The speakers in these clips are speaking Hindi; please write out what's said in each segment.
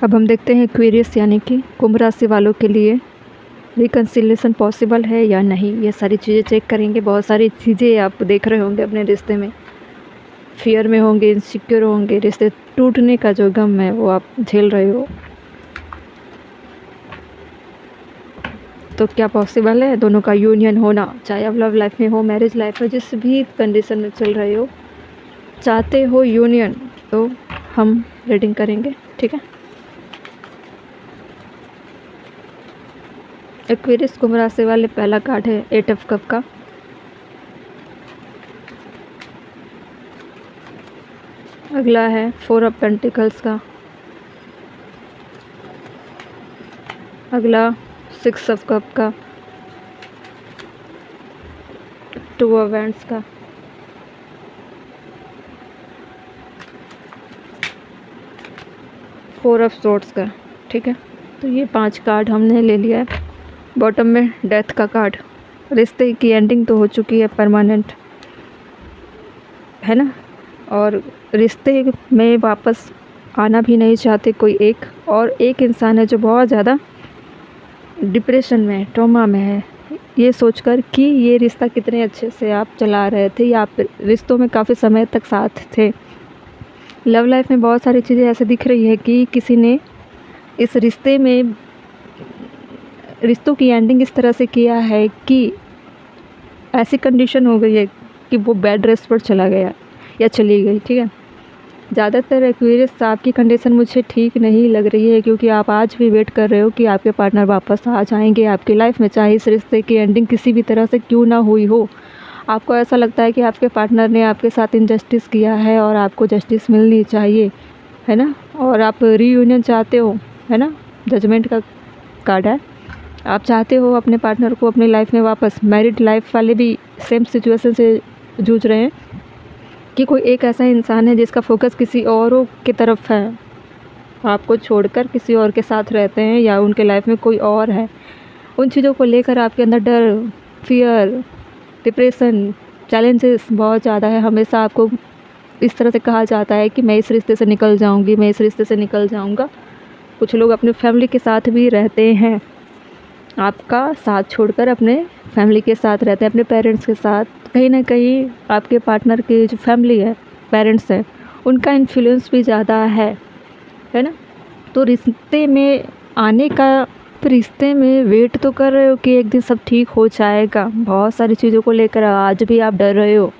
अब हम देखते हैं एक्वेरियस यानी कि कुंभ राशि वालों के लिए रिकन्सिलिएशन पॉसिबल है या नहीं। ये सारी चीज़ें चेक करेंगे। बहुत सारी चीज़ें आप देख रहे होंगे अपने रिश्ते में, फियर में होंगे, इनसिक्योर होंगे, रिश्ते टूटने का जो गम है वो आप झेल रहे हो। तो क्या पॉसिबल है दोनों का यूनियन होना, चाहे आप लव लाइफ में हो, मैरिज लाइफ में, जिस भी कंडीशन में चल रहे हो, चाहते हो यूनियन, तो हम रीडिंग करेंगे। ठीक है। एक्वेरियस कुंभ राशि वाले पहला कार्ड है 8 ऑफ कप का। अगला है 4 ऑफ पेंटिकल्स का। अगला 6 ऑफ कप का। 2 ऑफ वैंड्स का। फोर ऑफ सोर्ड्स का। ठीक है। तो ये 5 कार्ड हमने ले लिया है। बॉटम में डेथ का कार्ड। रिश्ते की एंडिंग तो हो चुकी है, परमानेंट है ना, और रिश्ते में वापस आना भी नहीं चाहते कोई एक, और एक इंसान है जो बहुत ज़्यादा डिप्रेशन में, ट्रॉमा में है, ये सोचकर कि ये रिश्ता कितने अच्छे से आप चला रहे थे या आप रिश्तों में काफ़ी समय तक साथ थे। लव लाइफ में बहुत सारी चीज़ें ऐसे दिख रही है कि किसी ने इस रिश्ते में, रिश्तों की एंडिंग इस तरह से किया है कि ऐसी कंडीशन हो गई है कि वो बेड रेस्ट पर चला गया या चली गई। ठीक है। ज़्यादातर एक्वेरियस आपकी कंडीशन मुझे ठीक नहीं लग रही है, क्योंकि आप आज भी वेट कर रहे हो कि आपके पार्टनर वापस आ जाएंगे आपकी लाइफ में, चाहे इस रिश्ते की एंडिंग किसी भी तरह से क्यों ना हुई हो। आपको ऐसा लगता है कि आपके पार्टनर ने आपके साथ इनजस्टिस किया है और आपको जस्टिस मिलनी चाहिए, है ना, और आप रीयूनियन चाहते हो, है ना। जजमेंट का कार्ड है। आप चाहते हो अपने पार्टनर को अपनी लाइफ में वापस। मैरिड लाइफ वाले भी सेम सिचुएशन से जूझ रहे हैं कि कोई एक ऐसा इंसान है जिसका फोकस किसी औरों की तरफ है, आपको छोड़कर किसी और के साथ रहते हैं या उनके लाइफ में कोई और है। उन चीज़ों को लेकर आपके अंदर डर, फियर, डिप्रेशन, चैलेंजेस बहुत ज़्यादा है। हमेशा आपको इस तरह से कहा जाता है कि मैं इस रिश्ते से निकल जाऊंगी, मैं इस रिश्ते से निकल जाऊंगा। कुछ लोग अपनी फैमिली के साथ भी रहते हैं, आपका साथ छोड़कर अपने फैमिली के साथ रहते हैं, अपने पेरेंट्स के साथ। कहीं ना कहीं आपके पार्टनर की जो फैमिली है, पेरेंट्स हैं, उनका इन्फ्लुएंस भी ज़्यादा है ना। तो रिश्ते में आने का, तो रिश्ते में वेट तो कर रहे हो कि एक दिन सब ठीक हो जाएगा। बहुत सारी चीज़ों को लेकर आज भी आप डर रहे हो।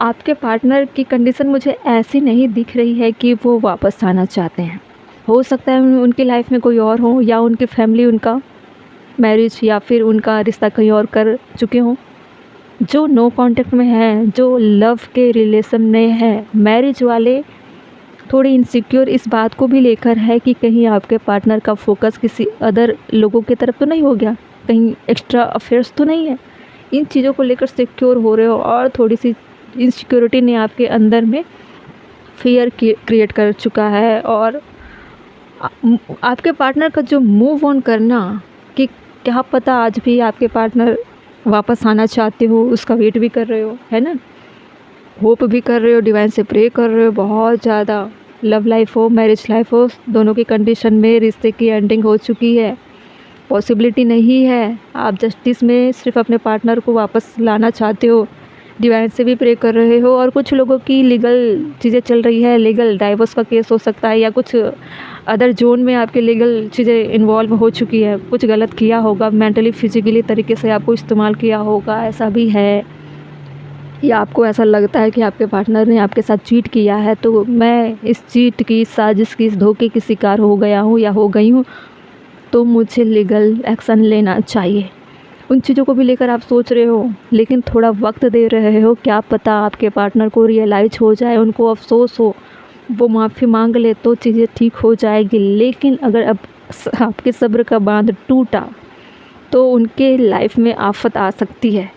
आपके पार्टनर की कंडीशन मुझे ऐसी नहीं दिख रही है कि वो वापस आना चाहते हैं। हो सकता है उनकी लाइफ में कोई और हो, या उनकी फैमिली उनका मैरिज या फिर उनका रिश्ता कहीं और कर चुके हों। जो नो कांटेक्ट में हैं, जो लव के रिलेशन में हैं, मैरिज वाले थोड़ी इनसिक्योर इस बात को भी लेकर है कि कहीं आपके पार्टनर का फोकस किसी अदर लोगों की तरफ तो नहीं हो गया, कहीं एक्स्ट्रा अफेयर्स तो नहीं है। इन चीज़ों को लेकर सिक्योर हो रहे हो, और थोड़ी सी इनसिक्योरिटी ने आपके अंदर में फियर क्रिएट कर चुका है। और आपके पार्टनर का जो मूव ऑन करना, कि क्या पता आज भी आपके पार्टनर वापस आना चाहते हो, उसका वेट भी कर रहे हो, है ना, होप भी कर रहे हो, डिवाइन से प्रे कर रहे हो बहुत ज़्यादा। लव लाइफ हो, मैरिज लाइफ हो, दोनों की कंडीशन में रिश्ते की एंडिंग हो चुकी है, पॉसिबिलिटी नहीं है। आप जस्टिस में सिर्फ अपने पार्टनर को वापस लाना चाहते हो, डिवाइन से भी प्रे कर रहे हो। और कुछ लोगों की लीगल चीज़ें चल रही है, लीगल डाइवोर्स का केस हो सकता है, या कुछ अदर जोन में आपके लीगल चीज़ें इन्वॉल्व हो चुकी है। कुछ गलत किया होगा, मेंटली फिजिकली तरीके से आपको इस्तेमाल किया होगा, ऐसा भी है। या आपको ऐसा लगता है कि आपके पार्टनर ने आपके साथ चीट किया है, तो मैं इस चीट की, इस साजिश की, इस धोखे की शिकार हो गया हूँ या हो गई हूँ, तो मुझे लीगल एक्शन लेना चाहिए। उन चीज़ों को भी लेकर आप सोच रहे हो, लेकिन थोड़ा वक्त दे रहे हो। क्या पता आपके पार्टनर को रियलाइज हो जाए, उनको अफसोस हो, वो माफ़ी मांग ले तो चीज़ें ठीक हो जाएगी। लेकिन अगर अब आपके सब्र का बांध टूटा तो उनके लाइफ में आफत आ सकती है।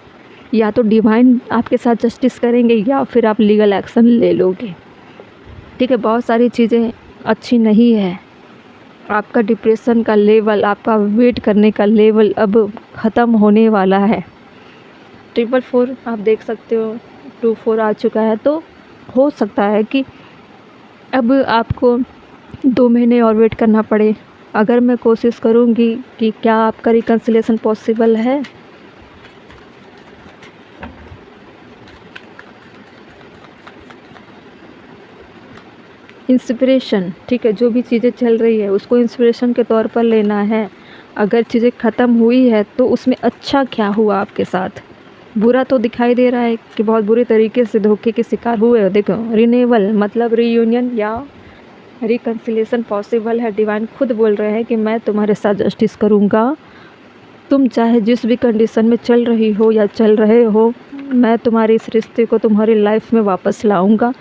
या तो डिवाइन आपके साथ जस्टिस करेंगे या फिर आप लीगल एक्शन ले लोगे। ठीक है। बहुत सारी चीज़ें अच्छी नहीं है। आपका डिप्रेशन का लेवल, आपका वेट करने का लेवल अब ख़त्म होने वाला है। 444 आप देख सकते हो, 24 आ चुका है। तो हो सकता है कि अब आपको 2 महीने और वेट करना पड़े, अगर मैं कोशिश करूँगी कि क्या आपका रिकन्सिलिएशन पॉसिबल है? इंस्पिरेशन, ठीक है, जो भी चीज़ें चल रही है उसको इंस्पिरेशन के तौर पर लेना है। अगर चीज़ें ख़त्म हुई है तो उसमें अच्छा क्या हुआ आपके साथ? बुरा तो दिखाई दे रहा है कि बहुत बुरे तरीके से धोखे के शिकार हुए हो। देखो, रिन्यूअल मतलब रीयूनियन या रिकन्सिलिएशन पॉसिबल है। डिवाइन खुद बोल रहे हैं कि मैं तुम्हारे साथ जस्टिस करूँगा। तुम चाहे जिस भी कंडीशन में चल रही हो या चल रहे हो, मैं तुम्हारे इस रिश्ते को तुम्हारी लाइफ में वापस लाऊंगा।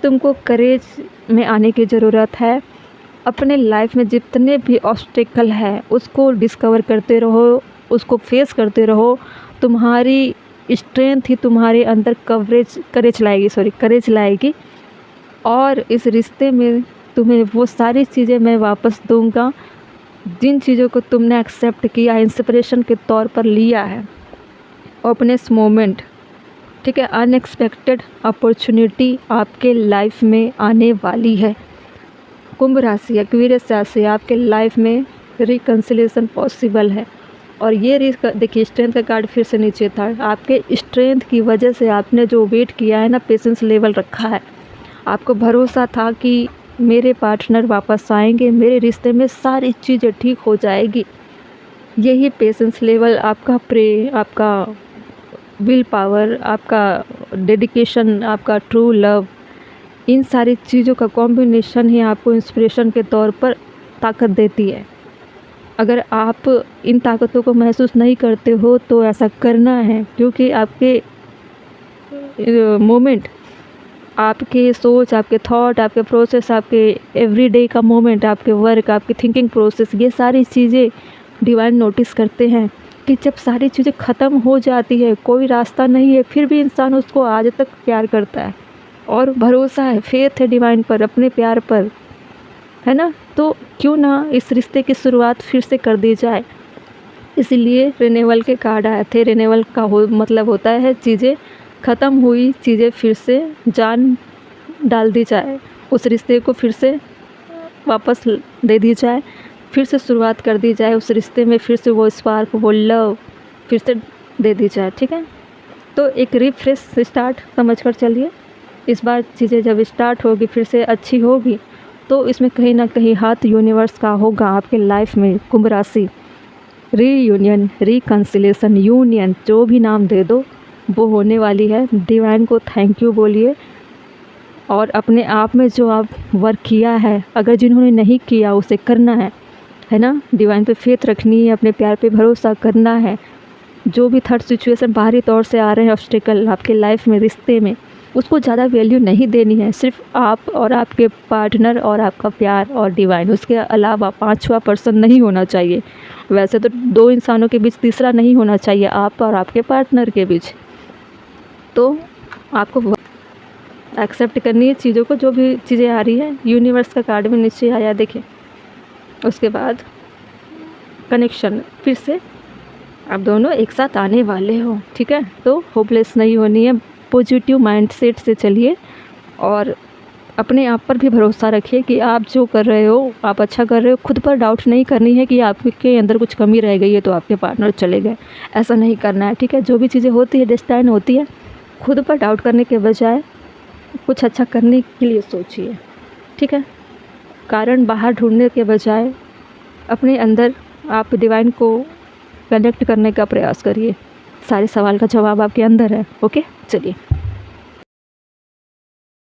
तुमको करेज में आने की ज़रूरत है। अपने लाइफ में जितने भी ऑब्स्टेकल है उसको डिस्कवर करते रहो, उसको फेस करते रहो। तुम्हारी स्ट्रेंथ ही तुम्हारे अंदर करेज लाएगी और इस रिश्ते में तुम्हें वो सारी चीज़ें मैं वापस दूंगा जिन चीज़ों को तुमने एक्सेप्ट किया, इंस्पिरेशन के तौर पर लिया है। ओपनेस मोमेंट, ठीक है, अनएक्सपेक्टेड अपॉर्चुनिटी आपके लाइफ में आने वाली है। कुंभ राशि, एक्वेरियस राशि, आपके लाइफ में रिकन्सिलिएशन पॉसिबल है। और ये देखिए, स्ट्रेंथ का कार्ड फिर से नीचे था। आपके स्ट्रेंथ की वजह से आपने जो वेट किया है ना, पेशेंस लेवल रखा है, आपको भरोसा था कि मेरे पार्टनर वापस आएंगे, मेरे रिश्ते में सारी चीज़ें ठीक हो जाएगी। यही पेशेंस लेवल, आपका आपका विल पावर, आपका डेडिकेशन, आपका ट्रू लव, इन सारी चीज़ों का कॉम्बिनेशन ही आपको इंस्पिरेशन के तौर पर ताकत देती है। अगर आप इन ताकतों को महसूस नहीं करते हो तो ऐसा करना है, क्योंकि आपके मोमेंट, आपके सोच, आपके थॉट, आपके प्रोसेस, आपके एवरीडे का मोमेंट, आपके वर्क, आपकी थिंकिंग प्रोसेस, ये सारी चीज़ें डिवाइन नोटिस करते हैं कि जब सारी चीज़ें ख़त्म हो जाती है, कोई रास्ता नहीं है, फिर भी इंसान उसको आज तक प्यार करता है और भरोसा है, फेथ है डिवाइन पर, अपने प्यार पर, है ना। तो क्यों ना इस रिश्ते की शुरुआत फिर से कर दी जाए। इसीलिए रिन्यूअल के कार्ड आए थे। रिन्यूअल का मतलब होता है चीज़ें ख़त्म हुई, चीज़ें फिर से जान डाल दी जाए, उस रिश्ते को फिर से वापस दे दी जाए, फिर से शुरुआत कर दी जाए उस रिश्ते में, फिर से वो स्पार्क, वो लव फिर से दे दी जाए, ठीक है। तो एक रिफ्रेश स्टार्ट समझ कर चलिए। इस बार चीज़ें जब स्टार्ट होगी, फिर से अच्छी होगी, तो इसमें कहीं ना कहीं हाथ यूनिवर्स का होगा आपके लाइफ में। कुंभ राशि, रीयूनियन, रिकन्सिलिएशन, यूनियन, जो भी नाम दे दो, वो होने वाली है। डिवाइन को थैंक यू बोलिए और अपने आप में जो आप वर्क किया है, अगर जिन्होंने नहीं किया उसे करना है ना। डिवाइन पे फेथ रखनी है, अपने प्यार पे भरोसा करना है। जो भी थर्ड सिचुएशन बाहरी तौर से आ रहे हैं ऑब्स्टेकल आपके लाइफ में, रिश्ते में, उसको ज़्यादा वैल्यू नहीं देनी है। सिर्फ आप और आपके पार्टनर और आपका प्यार और डिवाइन, उसके अलावा पांचवा पर्सन नहीं होना चाहिए। वैसे तो 2 इंसानों के बीच तीसरा नहीं होना चाहिए, आप और आपके पार्टनर के बीच। तो आपको एक्सेप्ट करनी है चीज़ों को, जो भी चीज़ें आ रही है। यूनिवर्स का कार्ड में नीचे आया, देखें। उसके बाद कनेक्शन, फिर से आप दोनों एक साथ आने वाले हो, ठीक है। तो होपलेस नहीं होनी है, पॉजिटिव माइंडसेट से चलिए और अपने आप पर भी भरोसा रखिए कि आप जो कर रहे हो आप अच्छा कर रहे हो। खुद पर डाउट नहीं करनी है कि आपके अंदर कुछ कमी रह गई है तो आपके पार्टनर चले गए, ऐसा नहीं करना है, ठीक है। जो भी चीज़ें होती है डेस्टाइन होती है, खुद पर डाउट करने के बजाय कुछ अच्छा करने के लिए सोचिए, ठीक है। कारण बाहर ढूंढने के बजाय अपने अंदर आप डिवाइन को कनेक्ट करने का प्रयास करिए। सारे सवाल का जवाब आपके अंदर है। ओके, चलिए।